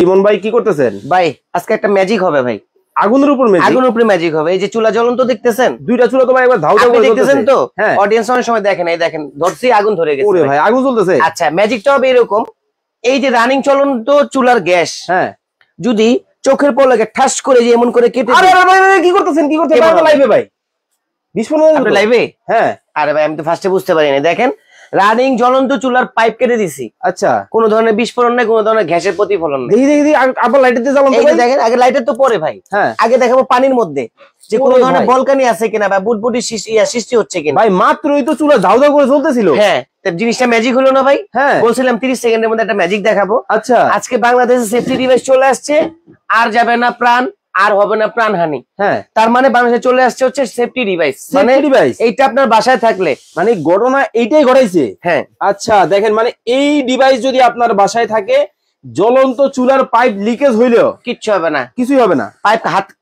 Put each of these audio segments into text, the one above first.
ইমন ভাই কি করতেছেন? ভাই আজকে একটা ম্যাজিক হবে ভাই। আগুনের উপর ম্যাজিক? আগুনের উপরে ম্যাজিক হবে। এই যে চুলা জ্বলন্ত দেখতেছেন, দুইটা চুলা তো ভাই একবার ধাউ ধাউ করে দেখতেছেন তো। অডিয়েন্স অনেক সময় দেখেন, এই দেখেন ধরছি আগুন ধরে গেছে। ওরে ভাই আগুন জ্বলতেছে। আচ্ছা ম্যাজিকটা হবে এরকম, এই যে রানিং চলন্ত চুলার গ্যাস যদি চোখের পলকে ঠাস করে যে এমন করে কেটে। আরে ভাই কি করতেছেন? কি করতেছেন? আমি লাইভে ভাই বিস্ফোরণ হলো। আপনি লাইভে? হ্যাঁ। আরে ভাই আমি তো ফার্স্টে বুঝতে পারিনি। দেখেন রানিং জ্বলন্ত চুলার পাইপ কেটে দিছি। আচ্ছা, কোন ধরনের বিস্ফোরণ নাই, কোন ধরনের গ্যাসের প্রতিফলন নাই। দেখি আবার লাইটার দিয়ে জ্বলন্ত। এই দেখেন, আগে লাইটার তো পরে ভাই। আগে দেখাবো পানির মধ্যে যে কোন ধরনের বলকানি আছে কিনা বা বুটবুটি সৃষ্টি হচ্ছে কিনা। ভাই মাত্রই তো চুলা ধাউ ধাউ করে জ্বলতেছিল। হ্যাঁ, জিনিসটা ম্যাজিক হলো না ভাই? হ্যাঁ, বলছিলাম 30 সেকেন্ডের মধ্যে একটা ম্যাজিক দেখাবো। আচ্ছা, আজকে বাংলাদেশে সেফটি ডিভাইস চলে আসছে, আর যাবে না প্রাণ, আর হবে না প্রাণহানি। হ্যাঁ, তার মানে বাংলাদেশে চলে আসছে হচ্ছে সেফটি ডিভাইস। মানে এইটা আপনার বাসায় থাকলে, মানে ঘটনা এইটাই ঘটাইছে। হ্যাঁ আচ্ছা, দেখেন মানে এই ডিভাইস যদি আপনার বাসায় থাকে, জ্বলন্ত চুলার পাইপ লিকেজ হইলেও কিচ্ছু হবে না, কিছুই হবে না।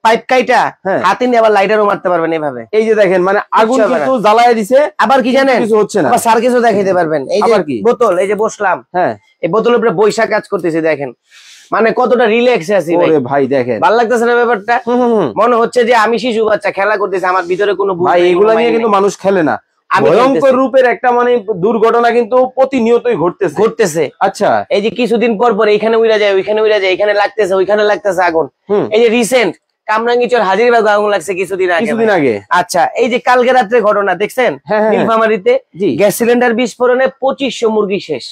পাইপ কাইটা হাতে নিয়ে আবার লাইটারও মারতে পারবেন এভাবে। এই যে দেখেন মানে আগুন কিন্তু জ্বালায় দিছে, আবার কি জানেন কিছু হচ্ছে না। আবার স্যার কিছু দেখাইতে পারবেন। এই যে বোতল, এই যে বসলাম, হ্যাঁ এই বোতলের উপরে বৈশাখ কাজ করতেছে। দেখেন মানে কতটা রিল্যাক্সে আছি ভাই। দেখেন ভালো লাগতেছে না ব্যাপারটা? মনে হচ্ছে যে আমি শিশু বাচ্চা খেলা করতেছি, আমার ভিতরে কোনো ভাই এগুলা নিয়ে কিন্তু মানুষ খেলে না। ভয়ঙ্কর রূপের একটা মানে দুর্ঘটনা কিন্তু প্রতিনিয়তই ঘটতেছে। আচ্ছা, এই যে কিছুদিন পর পর এখানে উড়া যায়, ওইখানে উড়া যায়, এখানে লাগতেছে, ওইখানে লাগতেছে আগুন। এই যে রিসেন্ট কামরাঙ্গীরচর হাজিরবাগ আগুন লাগছে কিছুদিন আগে। আচ্ছা, এই যে কালকে রাত্রে ঘটনা দেখছেন নীলফামারীতে, গ্যাস সিলিন্ডার বিস্ফোরণে 2500 মুরগি শেষ,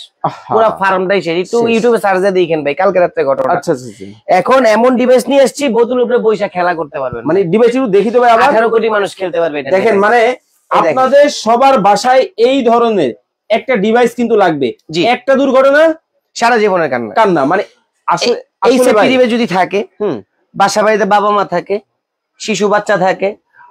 পুরো ফার্মটাই শেষ। একটু ইউটিউবে সার্চ দিয়ে দেখেন ভাই কালকে রাত্রে ঘটনা। আচ্ছা, এখন এমন ডিভাইস নিয়ে আসছি, বোতলের উপরে বৈশা খেলা করতে পারবেন। মানে ডিভাইস দেখি তো ভাই, 18 কোটি মানুষ খেলতে পারবে। দেখেন মানে আপনাদের সবার বাসায় এই ধরনের একটা ডিভাইস কিন্তু লাগবে। একটা দুর্ঘটনা সারা জীবনের কান্না। মানে আসলে এই সেফটি ডিভাইস যদি থাকে, বাসা বাড়িতে বাবা মা থাকে, শিশু বাচ্চা থাকে,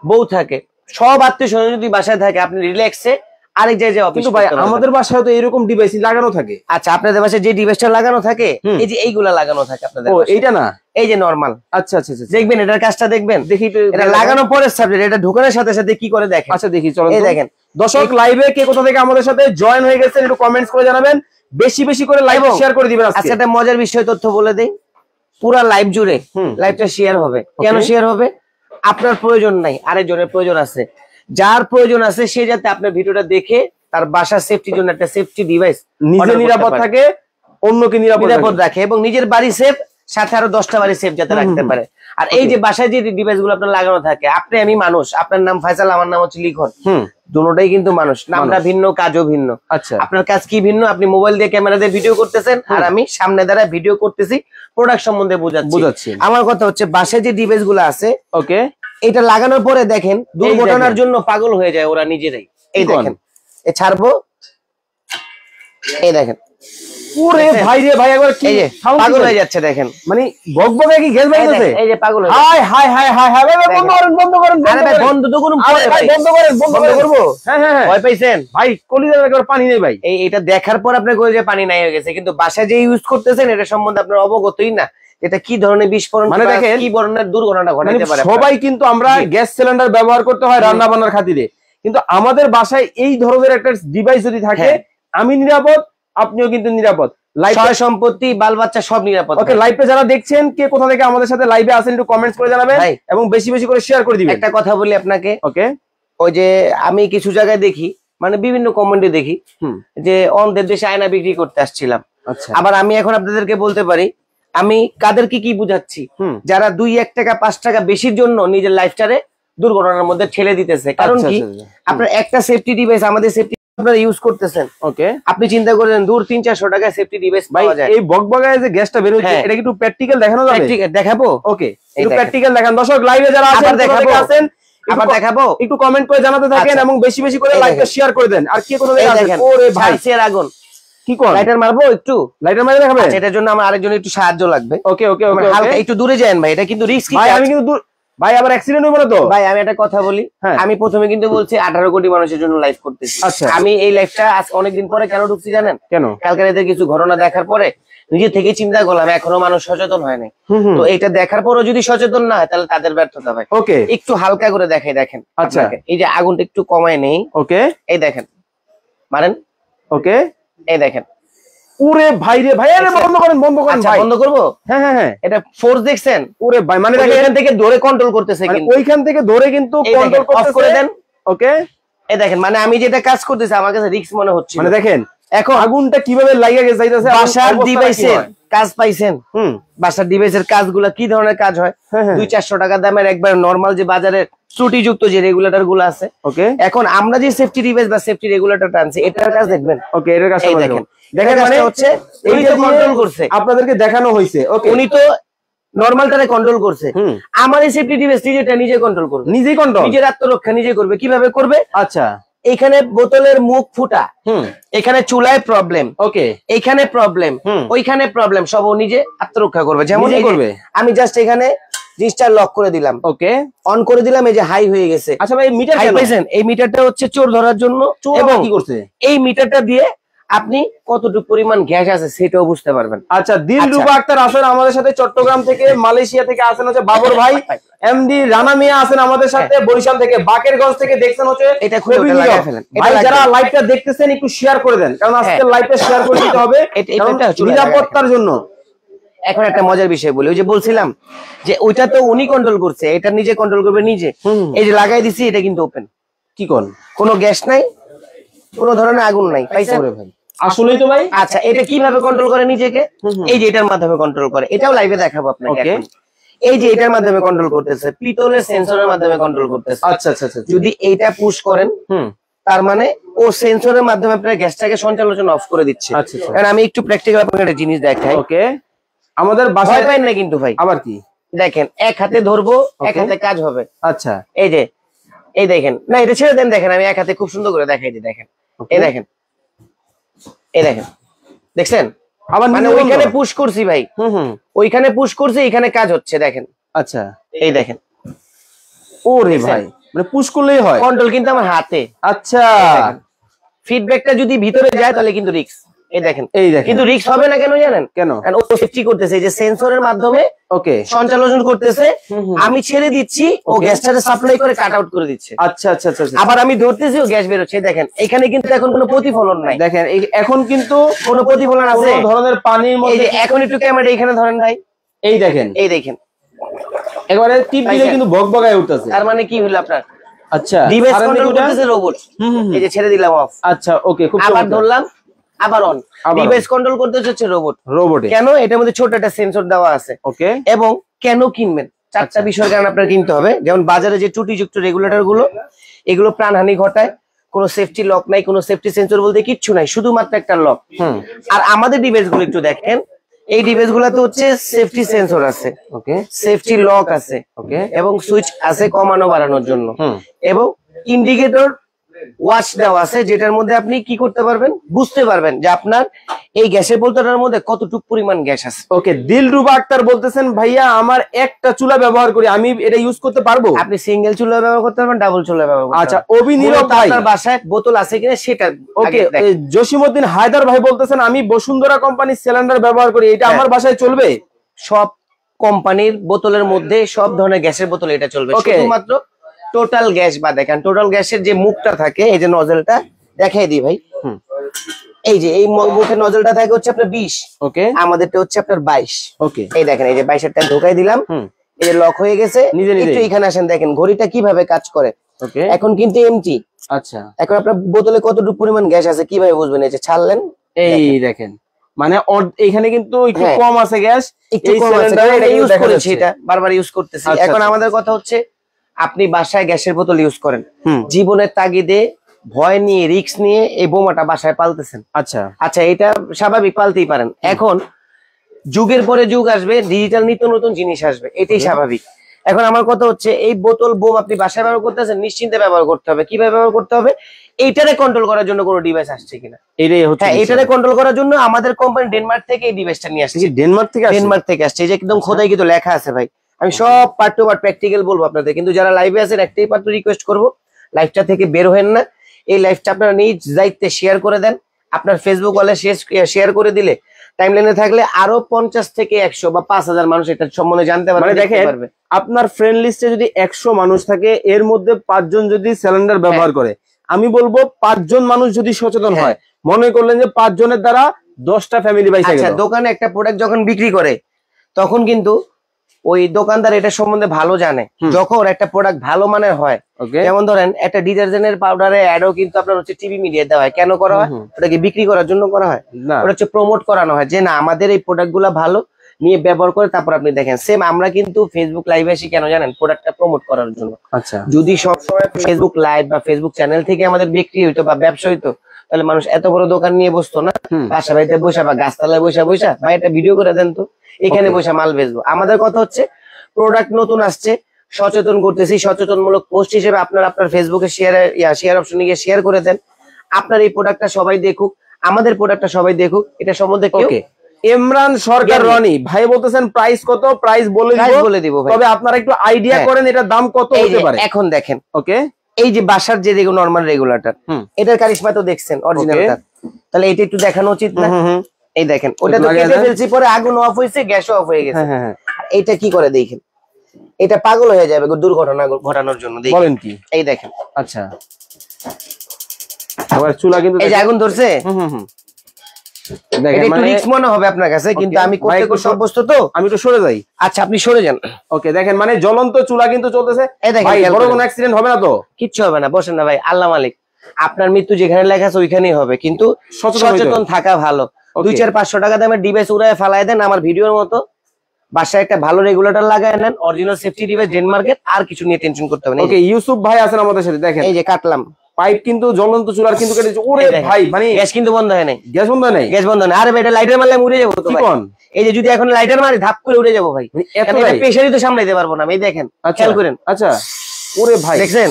বউ থাকে, সব আত্মীয় স্বজন যদি বাসায় থাকে, আপনি রিল্যাক্সে আরেক জায়গায় অফিস। কিন্তু ভাই আমাদের বাসায় তো এরকম ডিভাইস লাগানো থাকে। আচ্ছা, আপনাদের বাসায় যে ডিভাইসটা লাগানো থাকে, এই যে এইগুলা লাগানো থাকে আপনাদের। ও এইটা না, এই যে নরমাল। আচ্ছা আচ্ছা, দেখবেন এটার কাজটা দেখবেন। দেখি এটা লাগানোর পরে সাবজেক্ট, এটা ঢোকানোর সাথে সাথে কি করে দেখেন। আচ্ছা দেখি, চলো। এই দেখেন দর্শক লাইভে কে কোথা থেকে আমাদের সাথে জয়েন হয়ে গেছেন একটু কমেন্টস করে জানাবেন, বেশি বেশি করে লাইভ শেয়ার করে দিবেন। আজকে একটা মজার বিষয় তথ্য বলে দেই, পুরা লাইভ জুড়ে লাইভটা শেয়ার হবে। কেন শেয়ার হবে? আপনার প্রয়োজন নাই, আরেকজনের প্রয়োজন আছে। যার প্রয়োজন আছে সে যাতে আপনার ভিডিওটা দেখে তার বাসার সেফটির জন্য একটা সেফটি ডিভাইস নিজে নিরাপদ থাকে, অন্যকে নিরাপদ রাখে, এবং নিজের বাড়ি সেফ, সাথে আরো 10টা বাড়ি সেফ যাতে রাখতে পারে। আর এই যে বাসায় যে ডিভাইস গুলো আপনার লাগানো থাকে, আমি মানুষ, আপনার নাম ফাইসাল, আমার নাম হচ্ছে লিখন, দুটোটাই কিন্তু মানুষ, নামটা ভিন্ন, কাজও ভিন্ন। আচ্ছা, আপনার কাজ কি ভিন্ন? আপনি মোবাইল দিয়ে ক্যামেরা দিয়ে ভিডিও করতেছেন, আর আমি সামনে দ্বারা ভিডিও করতেছি, প্রোডাক্ট সম্বন্ধে বোঝাচ্ছি। আমার কথা হচ্ছে বাসায় যে ডিভাইস গুলো আছে, ওকে, এটা লাগানোর পরে দেখেন দুর্ঘটনার জন্য পাগল হয়ে যায় ওরা নিজেরাই। এই দেখেন, এ ছাড়বো, এই দেখেন, ওরে ভাই রে ভাই, একবার কি পাগল হয়ে যাচ্ছে দেখেন, মানে বকবকে কি গ্যাস বাইতেছে। এই যে পাগল হয়ে, high high high high high, ভাই বন্ধ করেন। আরে ভাই বন্ধ তো করুন, পরে ভাই বন্ধ করব। হ্যাঁ হ্যাঁ, ভয় পাইছেন ভাই? কলিজার একবার পানি নেই ভাই। এটা দেখার পর আপনার কলিজায় পানি নাই হয়ে গেছে, কিন্তু বাসায় যে ইউজ করতেছেন এটা সম্বন্ধে আপনার অবগতই না, এটা কি ধরনের বিস্ফোরণ, মানে দেখেন কি ধরনের দুর্ঘটনা ঘটাতে পারে। সবাই কিন্তু আমরা গ্যাস সিলিন্ডার ব্যবহার করতে হয় রান্না বান্নার খাতিরে, কিন্তু আমাদের বাসায় এই ধরনের একটা ডিভাইস যদি থাকে, আমি নিরাপদ, আপনিও কিন্তু নিরাপদ, সয় সম্পত্তি, বাল বাচ্চা সব নিরাপদ। ওকে, লাইভে যারা দেখছেন কে কোথা থেকে আমাদের সাথে লাইভে আছেন একটু কমেন্টস করে জানাবেন, এবং বেশি বেশি করে শেয়ার করে দিবেন। একটা কথা বলি আপনাকে, ওকে, ওই যে আমি কিছু জায়গায় দেখি, মানে বিভিন্ন কমেন্টে দেখি যে অন্যদের দেশে আয়না বিক্রি করতে আসছিলাম। আচ্ছা, আবার আমি এখন আপনাদেরকে বলতে পারি, আমি কাদেরকে কি বুঝাচ্ছি, যারা 2-1 টাকা 5 টাকা বেশির জন্য নিজের লাইফটারে দুর্ঘটনার মধ্যে ঠেলে দিতেছে। কারণ কি, আপনার একটা সেফটি ডিভাইস, আমাদের সেফটি আপনারা ইউজ করতেছেন, ওকে, আপনি চিন্তা করেন দূর 300-400 টাকায় সেফটি ডিভাইস পাওয়া যায়। এই বকবগায় যে গ্যাসটা বের হচ্ছে, এটা কি একটু প্র্যাকটিক্যাল দেখানো যাবে? দেখাবো, ওকে, একটু প্র্যাকটিক্যাল দেখান। দর্শক লাইভে যারা আছেন আবার দেখাবো, একটু কমেন্ট করে জানাতে থাকেন, এবং বেশি বেশি করে লাইভটা শেয়ার করে দেন। আর কি কোনো দেখেন, ওরে ভাই শেয়ার আগুন কি কোন লাইটার মারবো, একটু লাইটার মারে দেখাবেন। এটার জন্য আমার আরেকজন একটু সাহায্য লাগবে। ওকে ওকে ওকে, হালকা একটু দূরে যান ভাই, এটা কিন্তু রিস্কি ভাই। আমি কিন্তু ভাই আবার অ্যাক্সিডেন্ট হইব না তো ভাই? আমি একটা কথা বলি, আমি প্রথমে কিন্তু বলছি 18 কোটি মানুষের জন্য লাইভ করতেছি। আমি এই লাইভটা আজ অনেকদিন পরে কেন ঢুকছি জানেন? কেন? কালকে রাতে কিছু ঘটনা দেখার পরে নিজে থেকে চিন্তা করলাম এখনো মানুষ সচেতন হয় নাই। তো এটা দেখার পরও যদি সচেতন না হয় তাহলে তাদের ব্যর্থতা ভাই। ওকে, একটু হালকা করে দেখাই, দেখেন। আচ্ছা, এই যে আগুনটা একটু কমায় নেই, ওকে, এই দেখেন, মারেন, ওকে, এই দেখেন, ওরে ভাই রে ভাই, আরে বন্ধ করেন ভাই। বন্ধ করবো? হ্যাঁ হ্যাঁ হ্যাঁ, এটা ফোর্স দেখছেন? ওরে ভাই, মানে এখান থেকে ধরে কন্ট্রোল করতেছে, কিন্তু ওইখান থেকে ধরে কিন্তু কন্ট্রোল অফ করে দেন। ওকে, এই দেখেন, মানে আমি যেটা কাজ করতেছি আমার কাছে রিস্ক মনে হচ্ছে। মানে দেখেন এখন আগুনটা কিভাবে লাগিয়ে গেছে, বাসার ডিভাইসের কাজ পাইছেন? বাসার ডিভাইসের কাজগুলো কি ধরনের কাজ হয়? 200-400 টাকা দামের একবার নরমাল যে বাজারের ত্রুটিযুক্ত যে রেগুলেটর গুলো আছে, ওকে, এখন আমরা যে সেফটি ডিভাইস বা সেফটি রেগুলেটরটা আনছি, এটার কাজ দেখবেন। ওকে, এটার কাজ দেখেন, মানে হচ্ছে উনি তো কন্ট্রোল করছে, আপনাদেরকে দেখানো হয়েছে। ওকে, উনি তো নরমালটারে কন্ট্রোল করছে। আমার এই সেফটি ডিভাইস নিজে কন্ট্রোল করবে, নিজেই কন্ট্রোল, নিজের আত্মরক্ষা নিজে করবে। কিভাবে করবে? আচ্ছা, এখানে বোতলের মুখ ফুটা, এখানে চুলায় প্রবলেম, ওকে, এখানে প্রবলেম, ওইখানে প্রবলেম, সব ও নিজে আত্মরক্ষা করবে। যেমন করবে, আমি জাস্ট এখানে জিনিসটা লক করে দিলাম, ওকে, অন করে দিলাম, এই যে হাই হয়ে গেছে। আচ্ছা ভাই, মিটার হাই পাইছেন? এই মিটারটা হচ্ছে চোর ধরার জন্য। এবং কি করছে, এই মিটারটা দিয়ে আপনি কতটুকু পরিমাণ গ্যাস আছে সেটাও বুঝতে পারবেন। আচ্ছা, দিলরুবা আক্তার আছেন আমাদের সাথে চট্টগ্রাম থেকে, মালয়েশিয়া থেকে আছেন হচ্ছে বাবর ভাই, এমডি রানা মিয়া আছেন আমাদের সাথে বরিশাল থেকে, বাকেরগঞ্জ থেকে দেখছেন হচ্ছে এটা খুবই লাগায় ফেলেন। ভাই যারা লাইভটা দেখতেছেন একটু শেয়ার করে দেন, কারণ আজকে লাইভটা শেয়ার করে দিতে হবে নিরাপত্তার জন্য। এখন একটা মজার বিষয় বলি, ওই যে বলছিলাম যে ওইটা তো উনি কন্ট্রোল করছে, এটা নিজে কন্ট্রোল করবে নিজে। এই যে লাগাই দিছি, এটা কিন্তু ওপেন, কি কোন, কোনো গ্যাস নাই, কোনো ধরনের আগুন নাই, পাইছেন ভাই? আসলেই তো ভাই। আচ্ছা, এটা কিভাবে কন্ট্রোল করে নিজেকে? এই যে এটার মাধ্যমে কন্ট্রোল করে, এটাও লাইভে দেখাবো আপনাকে। এই যে এটার মাধ্যমে কন্ট্রোল করতেছে, পিতলের সেন্সরের মাধ্যমে কন্ট্রোল করতেছে। আচ্ছা আচ্ছা আচ্ছা, যদি এইটা পুশ করেন, তার মানে ও সেন্সরের মাধ্যমে আপনার গ্যাসটাকে সঞ্চালন অফ করে দিচ্ছে। আচ্ছা, কারণ আমি একটু প্র্যাকটিক্যাল আপনাকে একটা জিনিস দেখাই। ওকে, আমাদের বাসায় পাইন না কিন্তু ভাই, আবার কি দেখেন, এক হাতে ধরবো, এক হাতে কাজ হবে। আচ্ছা, এই যে এই দেখেন, না এটা ছেড়ে দেন, দেখেন আমি এক হাতে খুব সুন্দর করে দেখাই দিই, দেখেন, এই দেখেন, এই দেখেন, দেখছেন? আবার মানে ওইখানে পুশ করছি ভাই, ওইখানে পুশ করছি, এখানে কাজ হচ্ছে, দেখেন। আচ্ছা, এই দেখেন, ওরে ভাই, মানে পুশ করলেই হয়, কন্ট্রোল কিন্তু আমার হাতে। আচ্ছা, ফিডব্যাকটা যদি ভিতরে যায় তাহলে কিন্তু রিস্ক। এই দেখেন, কিন্তু রিস্ক হবে না কেন জানেন? কেন? কারণ ও সেফটি করতেছে, এই যে সেন্সরের মাধ্যমে ওকে সঞ্চালন করতেছে, আমি ছেড়ে দিচ্ছি, ও গ্যাসটাকে সাপ্লাই করে কাট আউট করে দিচ্ছে। আচ্ছা আচ্ছা আচ্ছা, আবার আমি ধরতেছি, ও গ্যাস বের হচ্ছে। দেখেন, এখানে কিন্তু এখন কোনো প্রতিফলন নাই, দেখেন এখন কিন্তু কোনো প্রতিফলন আছে, কোনো ধরনের পানির মধ্যে। এই যে এখন একটু ক্যামেরা এখানে ধরেন ভাই, এই দেখেন, এই দেখেন, একবারে টিপ দিলে কিন্তু বকবকায় উঠতেছে। তার মানে কি হলো আপনার? আচ্ছা, ডিভাইস কন্ট্রোল করতেছে রোবট। এই যে ছেড়ে দিলাম অফ। আচ্ছা, ওকে, খুব আবার ধরলাম, আবার অন, ডিভাইস কন্ট্রোল করতে হচ্ছে রোবট। কেন? এটার মধ্যে ছোট একটা সেন্সর দেওয়া আছে। ওকে, এবং কেন কিনবেন? চারটা বিষয়ের কারণে আপনার কিনতে হবে। যেমন বাজারে যে ত্রুটিযুক্ত রেগুলেটর গুলো, এগুলো প্রাণহানি ঘটায়, কোনো সেফটি লক নাই, কোনো সেফটি সেন্সর বলতে কিচ্ছু নাই, শুধুমাত্র একটা লক। আর আমাদের ডিভাইস গুলো একটু দেখেন, এই ডিভাইস গুলাতে হচ্ছে সেফটি সেন্সর আছে, ওকে, সেফটি লক আছে, ওকে, এবং সুইচ আছে কমানো বাড়ানোর জন্য, এবং ইন্ডিকেটর ওয়াচ দেওয়া আছে, যেটার মধ্যে আপনি কি করতে পারবেন, বুঝতে পারবেন যে আপনার এই গ্যাসের বোতলটার মধ্যে কতটুকু পরিমাণ গ্যাস আছে। ওকে, দিলরুবা আক্তার বলতেছেন, ভাইয়া আমার একটা চুলা ব্যবহার করি, আমি এটা ইউজ করতে পারবো? আপনি সিঙ্গেল চুলা ব্যবহার করতে পারবেন, ডাবল চুলা ব্যবহার করতে পারবেন। আচ্ছা, অভিনীরব ভাই, আপনার বাসায় বোতল আছে কিনা সেটা। ওকে, জসিমউদ্দিন হায়দার ভাই বলতেছেন, আমি বসুন্ধরা কোম্পানির সিলিন্ডার ব্যবহার করি, এটা আমার বাসায় চলবে? সব কোম্পানির বোতলের মধ্যে সব ধরনের গ্যাসের বোতল এটা চলবে, শুধুমাত্র টোটাল গ্যাস বা দেখেন টোটাল গ্যাসের যে মুখটা থাকে, এই যে নজলটা দেখাই দিই ভাই, এই যে এই মুখের নজলটা থাকে হচ্ছে আপনার 20, ওকে, আমাদেরটা হচ্ছে আপনার 22। ওকে, এই দেখেন, এই যে 22 এর ঢোকাই দিলাম, এই যে লক হয়ে গেছে। একটু এখানে আসেন, দেখেন ঘড়িটা কিভাবে কাজ করে। ওকে, এখন কিন্তু এমটি। আচ্ছা, এখন আপনার বোতলে কতটুকু পরিমাণ গ্যাস আছে কিভাবে বুঝবেন? এই যে ছাড়লেন, এই দেখেন, মানে এখানে কিন্তু একটু কম আছে গ্যাস, একটু কম আছে, এটা ইউজ করেছি, এটা বারবার ইউজ করতেছি। এখন আমাদের কথা হচ্ছে, আপনি বাসায় গ্যাসের বোতল ইউজ করেন, জীবনের তাগিদে ভয় নিয়ে রিস্ক নিয়ে এই বোমাটা বাসায় পালতেছেন। আচ্ছা আচ্ছা, এটা স্বাভাবিক, পালতেই পারেন। এখন যুগের পরে যুগ আসবে, ডিজিটাল নিত্য নতুন জিনিস আসবে, এটাই স্বাভাবিক। এখন আমার কথা হচ্ছে, এই বোতল বোম আপনি বাসায় ব্যবহার করতেছেন, নিশ্চিন্তে ব্যবহার করতে হবে। কিভাবে ব্যবহার করতে হবে? এইটারে কন্ট্রোল করার জন্য কোনো ডিভাইস আসছে কিনা, এটাই হচ্ছে। হ্যাঁ, এইটারে কন্ট্রোল করার জন্য আমাদের কোম্পানি ডেনমার্ক থেকে এই ডিভাইসটা নিয়ে আসছে। ডেনমার্ক থেকে আসছে, এই যে একদম খোদাই কিন্তু লেখা আছে ভাই। আমি সব পার্ট টু পার্ট প্র্যাকটিক্যাল বলবো আপনাদের, কিন্তু যারা লাইভে আছেন একটাই পার্ট রিকোয়েস্ট করবো, লাইভটা থেকে বের হবেন না। এই লাইভটা আপনারা নিজ দায়িত্বে শেয়ার করে দেন, আপনার ফেসবুক ওয়ালে শেয়ার করে দিলে টাইমলাইনে থাকলে আরো 50 থেকে 100 বা 5000 মানুষ এটা সম্বন্ধে জানতে পারবে। দেখেন, আপনার ফ্রেন্ড লিস্টে যদি 100 মানুষ থাকে, এর মধ্যে 5 জন যদি সিলিন্ডার ব্যবহার করে, আমি বলবো 5 জন মানুষ যদি সচেতন হয়, মনে করলেন যে 5 জনের দ্বারা 10টা ফ্যামিলি বাইসা আচ্ছা, গেল। দোকানে একটা প্রোডাক্ট যখন বিক্রি করে তখন কিন্তু ওই দোকানদার এটা সম্বন্ধে ভালো জানে। যখন একটা প্রোডাক্ট ভালো মানের হয়, ওকে, যেমন ধরেন একটা ডিটারজেন্টের পাউডারে অ্যাডও কিন্তু আপনার হচ্ছে টিভি মিডিয়া দেওয়া হয়। কেন করা হয়? ওটাকে বিক্রি করার জন্য করা হয় না ওটা হচ্ছে প্রমোট করানো হয় যে না আমাদের এই প্রোডাক্ট গুলা ভালো, নিয়ে ব্যবহার করে তারপর আপনি দেখেন। সেম আমরা কিন্তু ফেসবুক লাইভে আসি কেন জানেন? প্রোডাক্টটা প্রমোট করার জন্য। আচ্ছা, যদি সবসময় ফেসবুক লাইভ বা ফেসবুক চ্যানেল থেকে আমাদের বিক্রি হইতো বা ব্যবসা হইতো, তাহলে মানুষ এত বড় দোকান নিয়ে বসতো না। বাসা বাড়িতে বসা বা গাছতলায় বসা বা একটা ভিডিও করে দেন তো, এখানে বসে মাল বেচবো। আমাদের কথা হচ্ছে প্রোডাক্ট নতুন আসছে, সচেতন করতেছি, সচেতনমূলক পোস্ট হিসেবে আপনার ফেসবুকে শেয়ার অপশনে গিয়ে শেয়ার করে দেন। আপনার এই প্রোডাক্টটা সবাই দেখুক, আমাদের প্রোডাক্টটা সবাই দেখুক, এটা সম্বন্ধে কেউ ওকে। ইমরান সরকার রনি ভাই বলতেছেন প্রাইস কত? প্রাইস বলে দিব ভাই। তবে আপনারা একটু আইডিয়া করেন এটার দাম কত হতে পারে। এখন দেখেন, ওকে, এই যে বাসার যে নরমাল রেগুলেটর, এটার কারিশমা তো দেখছেন অরিজিনালটা, তাহলে এটা একটু দেখানো উচিত না? এই দেখেন, ওটা তো কেটে ফেলছি, পরে আগুন অফ হয়েছে, গ্যাসও অফ হয়ে গেছে। এইটা কি করে দেখেন, এটা পাগল হয়ে যাবে দুর্ঘটনা ঘটানোর জন্য। বলেন কি? এই দেখেন, আচ্ছা, আবার চুলা কিন্তু এই যে আগুন ধরছে। দেখেন, মানে রিস্ক মনে হবে আপনার কাছে, কিন্তু আমি করতে করতে অভ্যস্ত তো। আমি একটু সরে যাই। আচ্ছা, আপনি সরে যান। ওকে, দেখেন মানে জ্বলন্ত চুলা কিন্তু চলতেছে। এই দেখেন, ভাই বড় কোনো অ্যাক্সিডেন্ট হবে না তো? কিচ্ছু হবে না, বসেন না ভাই, আল্লাহ মালিক। আপনার মৃত্যু যেখানে লেখা আছে ওইখানেই হবে, কিন্তু সচেতন থাকা ভালো। 200-500 টাকা দামের ডিভাইস উড়ায় ফালাই দেন আমার ভিডিওর মতো, বাসায় একটা ভালো রেগুলেটর লাগায় নেন, অরিজিনাল সেফটি ডিভাইস ডেনমার্কের, আর কিছু নিয়ে টেনশন করতে হবে না। ওকে, ইউসুফ ভাই আছেন আমাদের সাথে, দেখেন এই যে কাটলাম পাইপ কিন্তু জ্বলন্ত চুলার কিন্তু কেটেছে। ওরে ভাই, মানে গ্যাস কিন্তু বন্ধ হয় নাই, গ্যাস বন্ধ নাই, গ্যাস বন্ধ না। আরে ভাই, এটা লাইটার মারলে উড়ে যাবো তো ভাই। এই যে যদি এখন লাইটার মারি ধাপ করে উড়ে যাবো ভাই, প্রেসারই তো সামলাইতে পারবো না। এই দেখেন, খেয়াল করেন। আচ্ছা, ওরে ভাই দেখছেন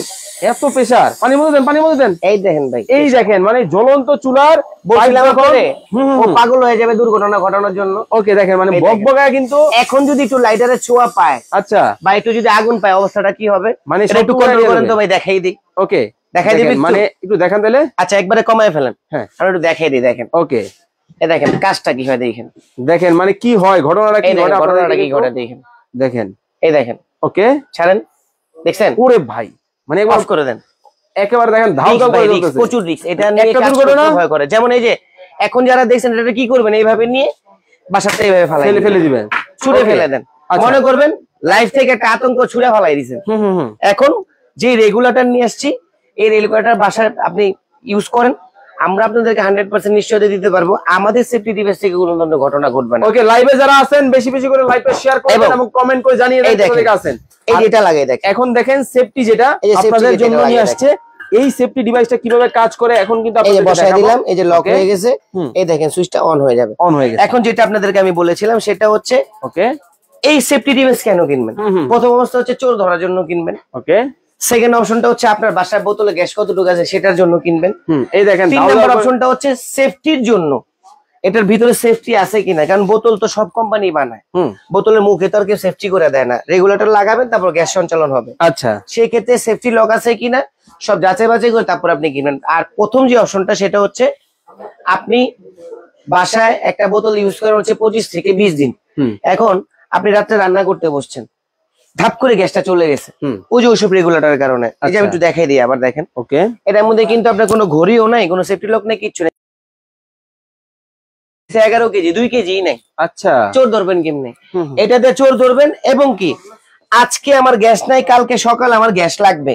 এত প্রেসার? পানি মধ্যে দেন, পানি মধ্যে দেন। এই দেখেন ভাই, এই দেখেন মানে জ্বলন্ত চুলার পাগল হয়ে যাবে দুর্ঘটনা ঘটানোর জন্য। ওকে, দেখেন মানে বকবকায় কিন্তু এখন যদি একটু লাইটারের ছোঁয়া পায়, আচ্ছা, বা একটু যদি আগুন পায়, অবস্থাটা কি হবে? মানে একটু কন্ট্রোল করেন তো ভাই, দেখাই দিই। ওকে, দেখাই দিবি মানে একটু দেখান তাহলে। আচ্ছা, একবারে কমায় ফেলেন। হ্যাঁ, আমি একটু দেখাই দিই, দেখেন। ওকে, এই দেখেন কাজটা কি হয়, দেখেন। দেখেন মানে কি হয়, ঘটনাটা কি ঘটে, ঘটনাটা কি ঘটে দেখেন। দেখেন, এই দেখেন, ওকে, ছাড়েন, দেখছেন? ওরে ভাই, মানে অফ করে দেন একেবারে, দেখেন ধাও ধাও করে জ্বলতেছে। প্রচুর রিস্ক, এটা নিয়ে কাজ করতে ভয় করে। যেমন এই যে এখন যারা দেখছেন, এটা কি করবেন, এইভাবে নিয়ে বাসাতে এইভাবে ফেলে দিবেন, ছুঁড়ে ফেলে দেন। মনে করবেন লাইফ থেকে একটা আতঙ্ক ছুঁড়ে ফেলাই দিয়েছেন। এখন যে রেগুলেটর নিয়ে আসছি, এই রেগুলেটর বাসায় আপনি ইউজ করেন, আমরা আপনাদেরকে 100% নিশ্চয়তা দিতে পারবো আমাদের সেফটি ডিভাইস থেকে কোনো ধরনের ঘটনা ঘটবে না। ওকে, লাইভে যারা আছেন বেশি বেশি করে লাইভে শেয়ার করবেন এবং কমেন্ট করে জানিয়ে দেন কোথা থেকে আছেন। এই যেটা লাগাই দেখেন, এখন দেখেন সেফটি যেটা আপনাদের জন্য নিয়ে আসছে, এই সেফটি ডিভাইসটা কিভাবে কাজ করে এখন কিন্তু আপনাদের বসায় দিলাম। এই যে লক হয়ে গেছে, এই দেখেন সুইচটা অন হয়ে যাবে, অন হয়ে গেছে। এখন যেটা আপনাদেরকে আমি বলেছিলাম সেটা হচ্ছে, ওকে, এই সেফটি ডিভাইস কেন কিনবেন? প্রথম অবস্থা হচ্ছে চোর ধরার জন্য কিনবেন। ওকে, সেকেন্ড অপশনটা হচ্ছে আপনার বাসার বোতলে গ্যাস কতটুকু আছে সেটার জন্য কিনবেন। এই দেখেন, 3 নম্বর অপশনটা হচ্ছে সেফটির জন্য, এটার ভিতরে সেফটি আছে কিনা, কারণ বোতল তো সব কোম্পানি বানায়, বোতলের মুখে তো আর কেউ সেফটি করে দেয় না। রেগুলেটর লাগাবেন, তারপর গ্যাস সঞ্চালন হবে। আচ্ছা, সেই ক্ষেত্রে সেফটি লক আছে কিনা সব যাচাই বাছাই করে তারপর আপনি কিনবেন। আর প্রথম যে অপশনটা সেটা হচ্ছে, আপনি বাসায় একটা বোতল ইউজ করেন হচ্ছে 25 থেকে 20 দিন। এখন আপনি রাত্রে রান্না করতে বসছেন, ধাপ করে গ্যাসটা চলে গেছে, ওই যে ওইসব রেগুলেটরের কারণে। এই যে আমি একটু দেখাই দিই, আবার দেখেন। ওকে, এটার মধ্যে কিন্তু আপনার কোনো ঘড়িও নাই, কোনো সেফটি লক নেই, কিচ্ছু নেই। 11 কেজি, 2 কেজি নাই। আচ্ছা, চোর ধরবেন কেমনে? এটাতে চোর ধরবেন। এবং কি, আজকে আমার গ্যাস নাই, কালকে সকাল আমার গ্যাস লাগবে,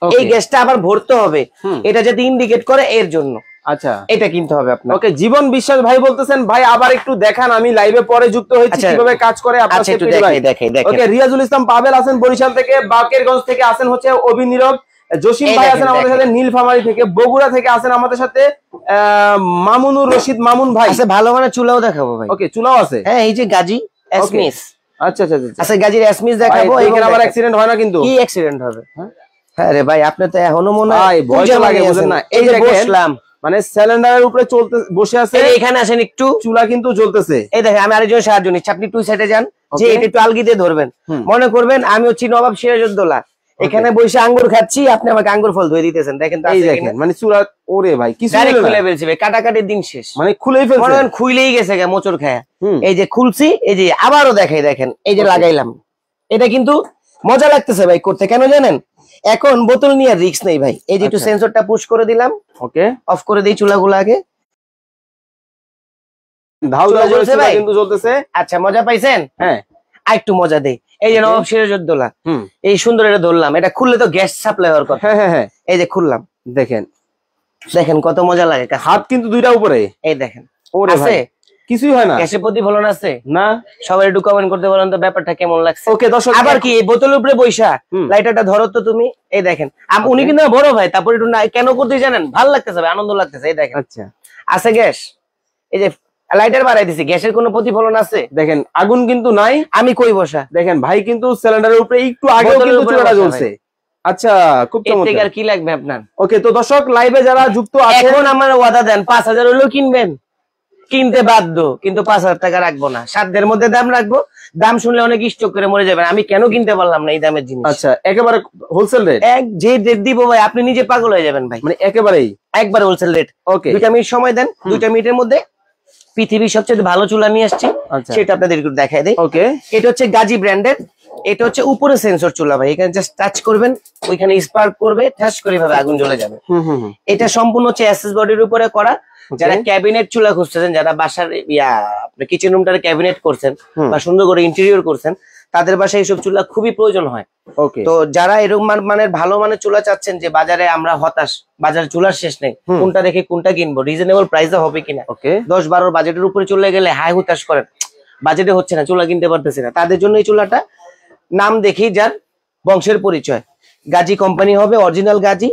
এই গ্যাসটা আবার ভরতে হবে, এটা যাতে ইন্ডিকেট করে এর জন্য। আচ্ছা, এটা কিনতে হবে আপনার। ওকে, জীবন বিশ্বাস ভাই বলতেছেন, ভাই আবার একটু দেখান, আমি লাইভে পরে যুক্ত হয়েছি, কিভাবে কাজ করে আপনার সেফটি ডিভাইস। ওকে, রিয়াজুল ইসলাম পাবেল আছেন বরিশাল থেকে, বাকেরগঞ্জ থেকে আছেন হচ্ছে অভিনীরব, জসিম ভাই আছেন আমাদের সাথে নীলফামারী থেকে, বগুড়া থেকে আছেন আমাদের সাথে মামুনুর রশিদ মামুন ভাই। আচ্ছা, ভালো মানে চুলাও দেখাবো ভাই। ওকে, চুলাও আছে। হ্যাঁ, এই যে গাজী এসমিস। আচ্ছা আচ্ছা আচ্ছা, আচ্ছা গাজীর এসমিস দেখাবো। এখানে আবার অ্যাক্সিডেন্ট হয় না কিন্তু? কি অ্যাক্সিডেন্ট হবে? হ্যাঁ রে ভাই, আপনি তো এখনো মনে হয় ভয় লাগে, বুঝেন না? এই যে বসলাম, মানে সিলিন্ডারের উপরে চলতে বসে আছে, এখানে আসেন একটু, চুলা কিন্তু জ্বলতেছে। এই দেখেন, আমি আরেকজন সাহায্য নিচ্ছি, আপনি টু সাইডে যান, যে এটা একটু আলগি দিয়ে ধরবেন। মনে করবেন আমি হচ্ছি নবাব সিরাজউদ্দৌলা, এখানে বসে আঙ্গুর খাচ্ছি, আপনি আমাকে আঙ্গুর ফল ধুয়ে দিতেছেন। দেখেন তো, এই দেখেন মানে চুলা, ওরে ভাই কিছু খুলে ফেলছি ভাই, কাটাকাটির দিন শেষ, মানে খুলেই ফেলছে, মনে করেন খুইলেই গেছে গা মোচড় খায়া। এই যে খুলছি, এই যে আবারও দেখাই, দেখেন এই যে লাগাইলাম। এটা কিন্তু মজা লাগতেছে ভাই করতে, কেন জানেন? এখন বোতল নিয়ে রিস্ক নেই ভাই। এই যে একটু সেন্সরটা পুশ করে দিলাম, ওকে, অফ করে দিই চুলাগুলো আগে। ধাউ ধাউ করে চুলা কিন্তু জ্বলতেছে। আচ্ছা মজা পাইছেন? হ্যাঁ আর একটু মজা দেই। এই যে নবাব সিরাজউদ্দৌলা, এই সুন্দর এটা ধরলাম, এটা খুললে তো গ্যাস সাপ্লাই হওয়ার কথা। হ্যাঁ হ্যাঁ হ্যাঁ, এই যে খুললাম, দেখেন দেখেন কত মজা লাগে। হাত কিন্তু দুইটা উপরে, এই দেখেন ওরে ভাই কিছুই হয় না, গ্যাসের প্রতিফলন আছে না। সবাই একটু কমেন্ট করতে বলেন তো ব্যাপারটা কেমন লাগছে। ওকে দর্শক, আবার কি এই বোতলের উপরে বৈশা লাইটারটা ধরো তো তুমি। এই দেখেন উনি কিন্তু বড় ভাই, তারপর একটু কেন করতে জানেন, ভাল লাগতেছে ভাই, আনন্দ লাগতেছে। এই দেখেন আচ্ছা আছে গ্যাস, এই যে লাইটার বাড়াই দিছি, গ্যাসের কোনো প্রতিফলন আছে? দেখেন আগুন কিন্তু নাই, আমি কই বসা। দেখেন ভাই কিন্তু সিলিন্ডারের উপরে একটু আগেও কিন্তু চুলাটা জ্বলছে। আচ্ছা খুব চমৎকার, কি লাগবে আপনার? ওকে তো দর্শক লাইভে যারা যুক্ত আছেন এখন আমার ওয়াদা দেন 5000 হলেও কিনবেন, কিনতে বাধ্য, কিন্তু 5000 টাকা রাখবো না, সাধ্যের মধ্যে দাম রাখবো। দাম শুনলে অনেক স্টক করে মরে যাবেন, আমি কেন কিনতে পারলাম না এই দামের জিনিস। আচ্ছা একেবারে হোলসেল রেট, যে রেট দিব ভাই আপনি নিজে পাগল হয়ে যাবেন ভাই, মানে একেবারেই একবার হোলসেল রেট। ওকে 2 মিনিট সময় দেন, 2 মিনিটের মধ্যে পৃথিবীর সবচেয়ে ভালো চুলা নিয়ে আসছি, সেটা আপনাদের একটু দেখাই দেই। ওকে এটা হচ্ছে গাজী ব্র্যান্ডের, এটা হচ্ছে উপরে সেন্সর চুলা ভাই, এখানে জাস্ট টাচ করবেন, ওইখানে স্পার্ক করবে, ঠাস করে ভাবে আগুন জ্বলে যাবে। এটা সম্পূর্ণ হচ্ছে এসএস বডির উপরে করা। যারা ক্যাবিনেট চুলা খুঁজতেছেন, যারা বাসার আপনার কিচেন রুমটার ক্যাবিনেট করছেন বা সুন্দর করে ইন্টেরিয়র করছেন, তাদের বাসায় এইসব চুলা খুবই প্রয়োজন হয়। তো যারা এরকম মানের ভালো মানের চুলা চাচ্ছেন, যে বাজারে আমরা হতাশ, বাজারে চুলার শেষ নেই, কোনটা রেখে কোনটা কিনবো, রিজনেবল প্রাইসে হবে কিনা, 10-12 বাজেটের উপরে চলে গেলে হাই হুতাশ করেন, বাজেটে হচ্ছে না, চুলা কিনতে পারতেছি না, তাদের জন্য এই চুলাটা নাম দেখি যার বংশের পরিচয়, গাজী কোম্পানি হবে, অরিজিনাল গাজী।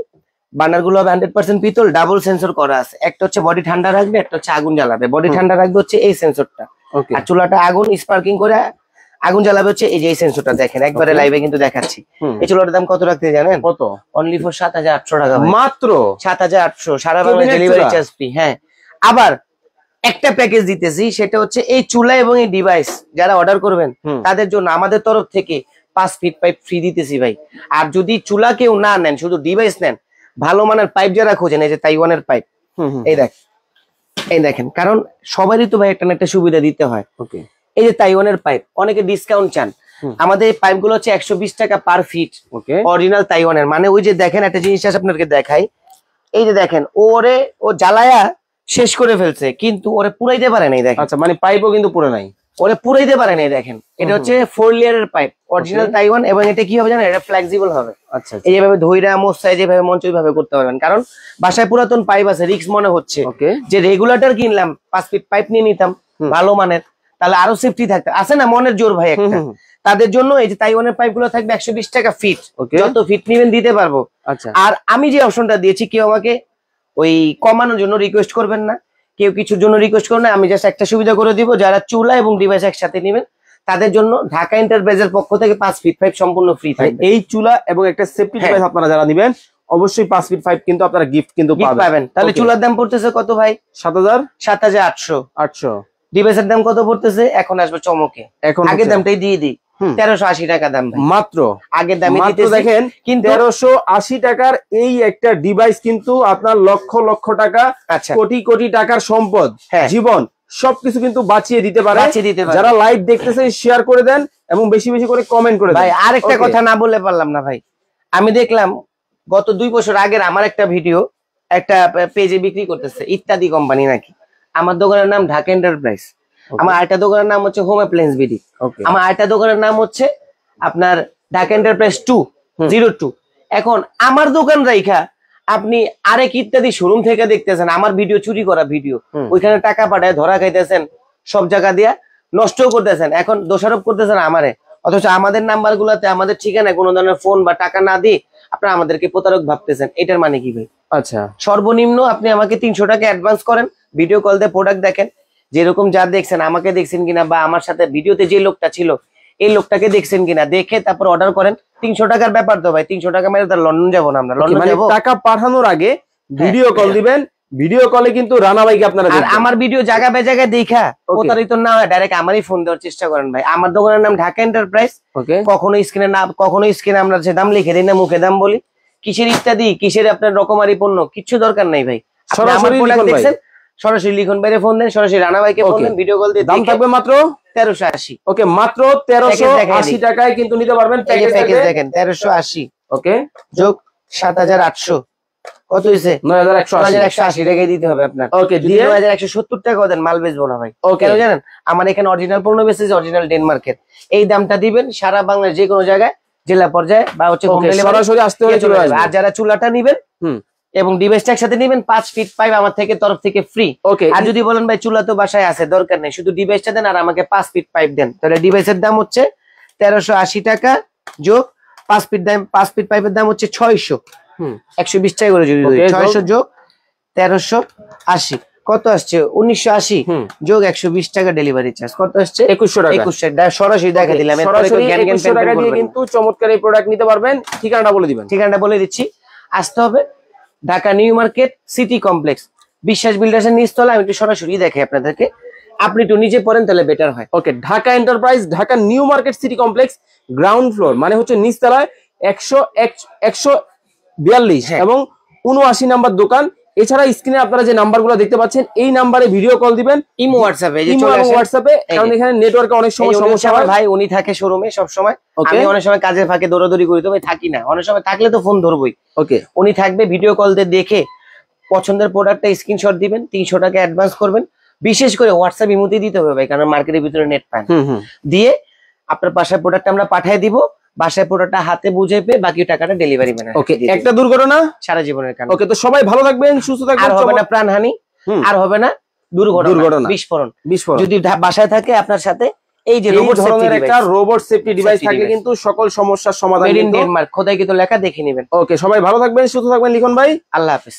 বার্নার গুলো হবে 100% পিতল, ডাবল সেন্সর করা আছে, একটা হচ্ছে বডি ঠান্ডা রাখবে, একটা হচ্ছে আগুন জ্বালাবে। বডি ঠান্ডা রাখবে হচ্ছে এই সেন্সরটা, আর চুলাটা আগুন স্পার্কিং করে আগুন জ্বালাবে হচ্ছে এই যে এই সেন্সরটা। দেখেন একবারে লাইভে কিন্তু দেখাচ্ছি। এই চুলাটার দাম কত রাখতে জানেন? কত? অনলি ফর 7800 টাকা, মাত্র 7800, সারা বাংলা ডেলিভারি চার্জ ফ্রি। হ্যাঁ, আবার একটা প্যাকেজ দিতেছি, সেটা হচ্ছে এই চুলা এবং এই ডিভাইস যারা অর্ডার করবেন তাদের জন্য আমাদের তরফ থেকে 5 ফিট পাইপ ফ্রি দিতেছি ভাই। আর যদি চুলা কেউ না নেন, শুধু ডিভাইস নেন, ভালো মানের পাইপ যারা খোঁজেন, এই যে তাইওয়ানের পাইপ, এই দেখেন, কারণ সবারই তো ভাই একটা না একটা সুবিধা দিতে হয়। এই যে তাইওয়ানের পাইপ, অনেকে ডিসকাউন্ট চান, আমাদের এই পাইপ গুলো হচ্ছে 120 টাকা পার ফিট, অরিজিনাল তাইওয়ানের। মানে ওই যে দেখেন একটা জিনিস আপনাকে দেখাই, এই যে দেখেন ও জ্বালায়া শেষ করে ফেলছে, কিন্তু ওরে পুরাইতে পারে নাই। দেখেন, আচ্ছা মানে পাইপও কিন্তু পুরো নাই, ওরে পুরাইতে পারে নাই। দেখেন এটা হচ্ছে 4 লেয়ারের পাইপ, অরিজিনাল তাইওয়ান, এবং এটা কি হবে জানেন, এটা ফ্লেক্সিবল হবে। আচ্ছা, এই যেভাবে ধইরা মোছায় যেভাবে মন চাই ভাবে করতে পারবেন, কারণ বাসায় পুরাতন পাইপ আছে, রিস্ক মনে হচ্ছে যে রেগুলেটর কিনলাম 5 ফিট পাইপ নিয়ে নিতাম ভালো মানের, তাহলে আরো সেফটি থাকতো, আছে না মনের জোর ভাই একটা। তাদের জন্য এই যে তাইওয়ানের পাইপ গুলো থাকবে 120 টাকা ফিট, যত ফিট নিবেন দিতে পারবো। আচ্ছা, আর আমি যে অপশনটা দিয়েছি, কেউ আমাকে ওই কমানোর জন্য রিকোয়েস্ট করবেন না, কেউ কিছুর জন্য রিকোয়েস্ট করবেন না, আমি জাস্ট একটা সুবিধা করে দিব, যারা চুলা এবং ডিভাইস একসাথে নেবেন তাদের জন্য ঢাকা এন্টারপ্রাইজের পক্ষ থেকে 5 ফিট পাইপ সম্পূর্ণ ফ্রি থাকবে। এই চুলা এবং একটা সেফটি ডিভাইস আপনারা যারা নেবেন অবশ্যই 5 ফিট পাইপ কিন্তু আপনারা গিফট কিন্তু পাবেন। তাহলে চুলার দাম পড়তেছে কত ভাই? 7800। ডিভাইসের দাম কত পড়তেছে? এখন আসবে চমকে, আগের দামটাই দিয়ে দিই, 1380 টাকা দাম ভাই, মাত্র আগের দামে দিতেছি। দেখেন 1380 টাকার এই একটা ডিভাইস কিন্তু আপনার লক্ষ লক্ষ টাকা, কোটি কোটি টাকার সম্পদ, জীবন সবকিছু কিন্তু বাঁচিয়ে দিতে পারে। যারা লাইভ দেখতেছেন শেয়ার করে দেন এবং বেশি বেশি করে কমেন্ট করে দেন। ভাই আরেকটা কথা না বললে পারলাম না ভাই, আমি দেখলাম গত 2 বছর আগের আমার একটা ভিডিও একটা পেজে বিক্রি করতেছে, ইত্যাদি কোম্পানি নাকি। আমার দোকানের নাম ঢাকা এন্টারপ্রাইজ, আমার আরেকটা দোকানের নাম হচ্ছে হোম অ্যাপ্লায়েন্স বিডি, আমার আরেকটা দোকানের নাম হচ্ছে আপনার ঢাকা এন্টারপ্রাইজ 202। এখন আমার দোকান রাইখা আপনি আরেক ইত্যাদি শোরুম থেকে দেখতেছেন আমার ভিডিও, চুরি করা ভিডিও, ওইখানে টাকা পাঠায় ধরা খাইতেছেন, সব জায়গা দিয়া নষ্টও করতেছেন, এখন দোষারোপ করতেছেন আমারে, অথচ আমাদের নাম্বার গুলাতে আমাদের ঠিকানায় কোনো ধরনের ফোন বা টাকা না দিয়ে আপনারা আমাদেরকে প্রতারক ভাবতেছেন। এটার মানে কি ভাই? আচ্ছা, সর্বনিম্ন আপনি আমাকে 300 টাকা অ্যাডভান্স করেন, ভিডিও কল দিয়ে প্রোডাক্ট দেখেন, যেরকম যা দেখছেন আমাকে দেখছেন কিনা, বা আমার সাথে ভিডিওতে যে লোকটা ছিল এই লোকটাকে দেখছেন কিনা, দেখে তারপর অর্ডার করেন। 300 টাকার ব্যাপার তো ভাই, 300 টাকা মেরে তার লন্ডন যাবো না আমরা, লন্ডন যাবো। টাকা পাঠানোর আগে ভিডিও কল দিবেন, ভিডিও কলে কিন্তু রানা ভাইকে আপনারা, আর আমার ভিডিও জায়গা বে জায়গায় দেখা প্রতারিত না হয়, ডাইরেক্ট আমারই ফোন দেওয়ার চেষ্টা করেন ভাই। আমার দোকানের নাম ঢাকা এন্টারপ্রাইজ, কখনো স্ক্রিনে না, কখনো স্ক্রিনে আমরা যে দাম লিখে দিই না, মুখে দাম বলি, কিসের ইত্যাদি, কিসের আপনার রকমারি পণ্য, কিচ্ছু দরকার নাই ভাই। সরাসরি লিখুন, বাইরে ফোন দেন, সরাসরি রানা ভাইকে ফোন দেন, ভিডিও কল দিয়ে। দাম থাকবে মাত্র 1380। ওকে, মাত্র 1380 টাকায় কিন্তু নিতে পারবেন। প্যাকেজ দেখেন 1380, ওকে, যোগ 7800, কত হয়েছে 9180 টাকা দিতে হবে আপনার। ওকে, দিয়ে 9170 টাকা দেন, মাল বেচবো না ভাই। কেন জানেন? আমার এখানে অরিজিনাল পণ্য বেচেছে, অরিজিনাল ডেনমার্কের। এই দামটা দিবেন সারা বাংলার যে কোনো জায়গায়, জেলা পর্যায়ে বা হচ্ছে সরাসরি আসতে হলে চলে আসবে। আর যারা চুলাটা নিবেন এবং ডিভাইসটা একসাথে নিবেন 5 ফিট পাইপ আমার থেকে তরফ থেকে ফ্রি। ওকে, আর যদি বলেন ভাই চুলা তো বাসায় আছে, দরকার নেই, শুধু ডিভাইসটা দেন আর আমাকে 5 ফিট পাইপ দেন, তাহলে ডিভাইসের দাম হচ্ছে 1380 টাকা যোগ 5 ফিট পাইপের দাম হচ্ছে 600, 120 টাকা করে যদি 600 যোগ 1380 কত আসছে? 1980 যোগ 120 টাকা ডেলিভারি চার্জ, কত আসছে? 2100 টাকা। 2100 টাকা সরাসরি দেখা দিলাম। সরাসরি 2100 টাকা দিয়ে কিন্তু চমৎকার এই প্রোডাক্ট নিতে পারবেন। ঠিকানাটা বলে দিবেন। ঠিকানাটা বলে দিচ্ছি, আসতে হবে Dhaka new market city complex, বিশ্বাস বিল্ডার্সের নিচতলা। আমি একটু সরাসরি দেখাই আপনাদেরকে, আপনি একটু নিজে পড়েন তাহলে বেটার হয়। Okay, Dhaka enterprise, Dhaka new market city complex, ground floor মানে হচ্ছে নিচতলায় 142 এবং 79 নাম্বার দোকান। এছাড়া স্ক্রিনে আপনারা যে নাম্বারগুলো দেখতে পাচ্ছেন এই নাম্বারে ভিডিও কল দিবেন, ইমো হোয়াটসঅ্যাপে, কারণ এখানে নেটওয়ার্কে অনেক সমস্যা হয়। ভাই উনি থাকে শোরুমে সব সময়, আমি অনেক সময় কাজের ফাঁকে দৌড়াদৌড়ি করি তো ভাই থাকি না, অনেক সময় থাকলে তো ফোন ধরবই। ওকে, উনি থাকবে, ভিডিও কল দিয়ে দেখে পছন্দের প্রোডাক্টটা স্ক্রিনশট দিবেন, 300 টাকা অ্যাডভান্স করবেন। বিশেষ করে হোয়াটসঅ্যাপ ইমোতে দিতে হবে ভাই, কারণ মার্কেটের ভিতরে নেট পান। দিয়ে আপনার বাসায় প্রোডাক্ট আমরা পাঠিয়ে দিব, বাসায় প্রোডাক্টটা হাতে বুঝে পেয়ে বাকি টাকাটা ডেলিভারি ম্যান। ওকে, একটা দুর্ঘটনা সারা জীবনের কারণে। ওকে, তো সবাই ভালো থাকবেন, সুস্থ থাকবেন, আর হবে না প্রাণহানি, আর হবে না দুর্ঘটনা, বিস্ফোরণ। যদি বাসায় থাকে আপনার সাথে এই যে রোবট ধরনের একটা রোবট সেফটি ডিভাইস থাকলে কিন্তু সকল সমস্যার সমাধান। ডেনমার্ক খোদাই কিন্তু লেখা দেখে নেবেন। ওকে, সবাই ভালো থাকবেন, সুস্থ থাকবেন লিখন ভাই। আল্লাহ হাফেজ।